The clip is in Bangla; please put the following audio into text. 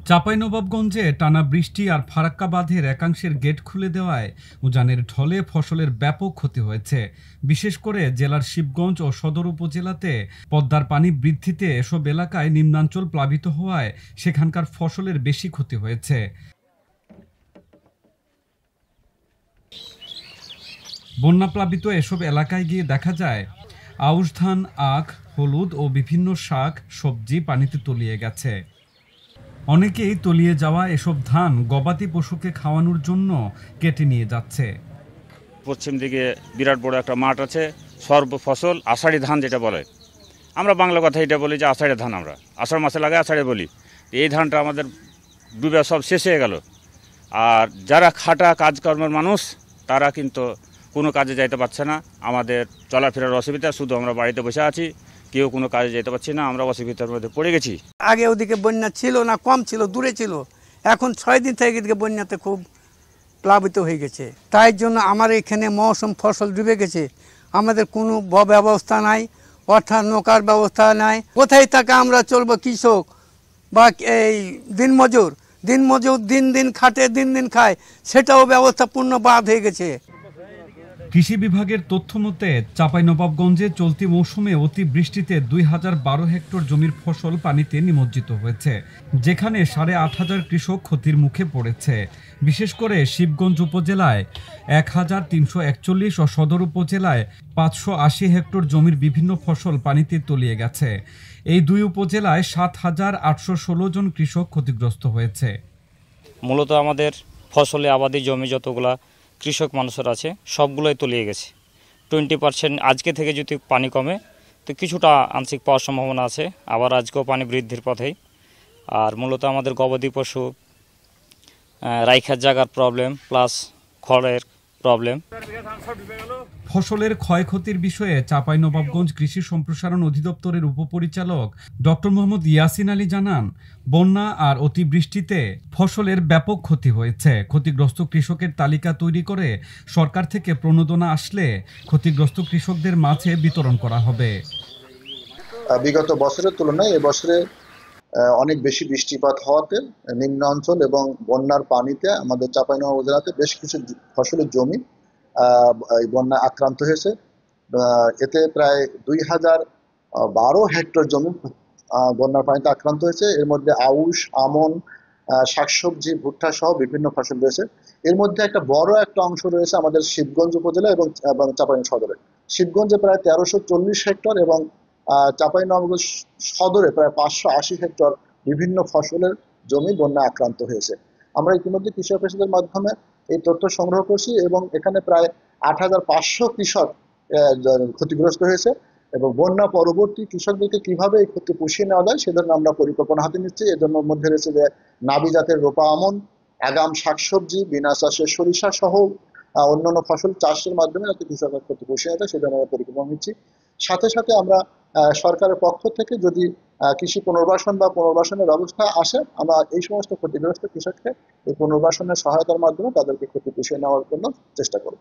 চাঁপাইনবাবগঞ্জে টানা বৃষ্টি আর ফারাক্কা বাঁধের একাংশের গেট খুলে দেওয়ায় উজানের ঢলে ফসলের ব্যাপক ক্ষতি হয়েছে। বিশেষ করে জেলার শিবগঞ্জ ও সদর উপজেলাতে পদ্মার পানি বৃদ্ধিতে এসব এলাকায় নিম্নাঞ্চল প্লাবিত হওয়ায় সেখানকার ফসলের বেশি ক্ষতি হয়েছে। বন্যাপ্লাবিত এসব এলাকায় গিয়ে দেখা যায় আউশ ধান, আখ, হলুদ ও বিভিন্ন শাক সবজি পানিতে তলিয়ে গেছে। অনেকেই তলিয়ে যাওয়া এসব ধান গবাদি পশুকে খাওয়ানোর জন্য কেটে নিয়ে যাচ্ছে। পশ্চিম দিকে বিরাট বড় একটা মাঠ আছে, সর্বফসল আষাঢ়ি ধান যেটা বলে, আমরা বাংলা কথা এটা বলি যে আষাঢ়ি ধান, আমরা আষাঢ় মাসে লাগে আষাঢ়ে বলি। এই ধানটা আমাদের ডুবে সব শেষ হয়ে গেল। আর যারা খাটা কাজকর্মের মানুষ তারা কিন্তু কোনো কাজে যাইতে পারছে না। আমাদের চলাফেরার অসুবিধা, শুধু আমরা বাড়িতে বসে আছি, কেউ কোনো কাজে যেতে পারছি না, আমরা অসুবিধার মধ্যে পড়ে গেছি। আগে ওদিকে বন্যা ছিল না, কম ছিল, দূরে ছিল। এখন 6 দিন থেকে এদিকে বন্যাতে খুব প্লাবিত হয়ে গেছে। তাই জন্য আমার এখানে মৌসুম ফসল ডুবে গেছে। আমাদের কোনো ব্যবস্থা নাই, অর্থাৎ নৌকার ব্যবস্থা নাই। কোথায় থেকে আমরা চলবো? কৃষক বা এই দিনমজুর দিন দিন খাটে, দিন দিন খায়, সেটাও ব্যবস্থা পূর্ণ বাদ হয়ে গেছে। কৃষি বিভাগের তথ্য মতে চাঁপাইনবাবগঞ্জে চলতি মৌসুমে অতিবৃষ্টিতে 2012 হেক্টর জমির ফসল পানিতে নিমজ্জিত হয়েছে, যেখানে 8,500 কৃষক ক্ষতির মুখে পড়েছে। বিশেষ করে শিবগঞ্জ উপজেলায় 1,341 ও সদর উপজেলায় 580 হেক্টর জমির বিভিন্ন ফসল পানিতে তলিয়ে গেছে। এই দুই উপজেলায় 7,816 জন কৃষক ক্ষতিগ্রস্ত হয়েছে। মূলত আমাদের ফসলে আবাদি জমি যতগুলা কৃষক মানুষের আছে সবগুলোই তলিয়ে গেছে। 20% আজকে থেকে যদি পানি কমে তো কিছুটা আংশিক পাওয়ার সম্ভাবনা আছে, আবার আজকেও পানি বৃদ্ধির পথেই। আর মূলত আমাদের গবাদি পশু রাইখার জায়গার প্রবলেম প্লাস খড়ের প্রবলেম। ফসলের ক্ষয়ক্ষতির বিষয়ে চাঁপাইনবাবগঞ্জ কৃষি সম্প্রসারণ অধিদপ্তরের উপপরিচালক ডক্টর মোহাম্মদ ইয়াসিন আলী জানান, বন্যা আর অতিবৃষ্টিতে ফসলের ব্যাপক ক্ষতি হয়েছে। ক্ষতিগ্রস্ত কৃষকের তালিকা তৈরি করে সরকার থেকে প্রণোদনা আসলে ক্ষতিগ্রস্ত কৃষকদের মাঝে বিতরণ করা হবে। বিগত বছরের তুলনায় এবছরে অনেক বেশি বৃষ্টিপাত হওয়াতে নিম্ন অঞ্চল এবং বন্যার পানিতে আমাদের চাঁপাইনবাবগঞ্জ উপজেলাতে বেশ কিছু ফসলের জমি বন্যা আক্রান্ত হয়েছে। এতে প্রায় 2,012 হেক্টর জমি বন্যার পানিতে আক্রান্ত হয়েছে। এর মধ্যে আউশ, আমন, শাকসবজি, ভুট্টা সহ বিভিন্ন ফসল রয়েছে। এর মধ্যে একটা বড় একটা অংশ রয়েছে আমাদের শিবগঞ্জ উপজেলা এবং চাঁপাইনবাবগঞ্জ সদরে। শিবগঞ্জে প্রায় 1340 হেক্টর এবং চাঁপাইনবাবগঞ্জ সদরে প্রায় 580 হেক্টর বিভিন্ন ফসলের জমি বন্যা আক্রান্ত হয়েছে। আমরা ইতিমধ্যে কৃষি অফিসারদের মাধ্যমে এই তথ্য সংগ্রহ করছি এবং এখানে প্রায় 8,500 কৃষক ক্ষতিগ্রস্ত হয়েছে এবং বন্যা পরবর্তী কৃষকদেরকে কিভাবে এই ক্ষতি পুষিয়ে নেওয়া যায় সে ধরনের আমরা পরিকল্পনা হাতে নিচ্ছি। এর জন্য মধ্যে রয়েছে যে নাবি জাতের রোপা আমন, আগাম শাকসবজি, বিনা চাষের সরিষা সহ অন্যান্য ফসল চাষের মাধ্যমে যাতে কৃষকের ক্ষতি পুষিয়ে নেওয়া যায় সে ধরনের আমরা পরিকল্পনা নিচ্ছি। সাথে সাথে আমরা সরকারের পক্ষ থেকে যদি কৃষি পুনর্বাসন বা পুনর্বাসনের ব্যবস্থা আসে, আমরা এই সমস্ত ক্ষতিগ্রস্ত কৃষককে এই পুনর্বাসনের সহায়তার মাধ্যমে তাদেরকে ক্ষতি পুষিয়ে নেওয়ার জন্য চেষ্টা করব।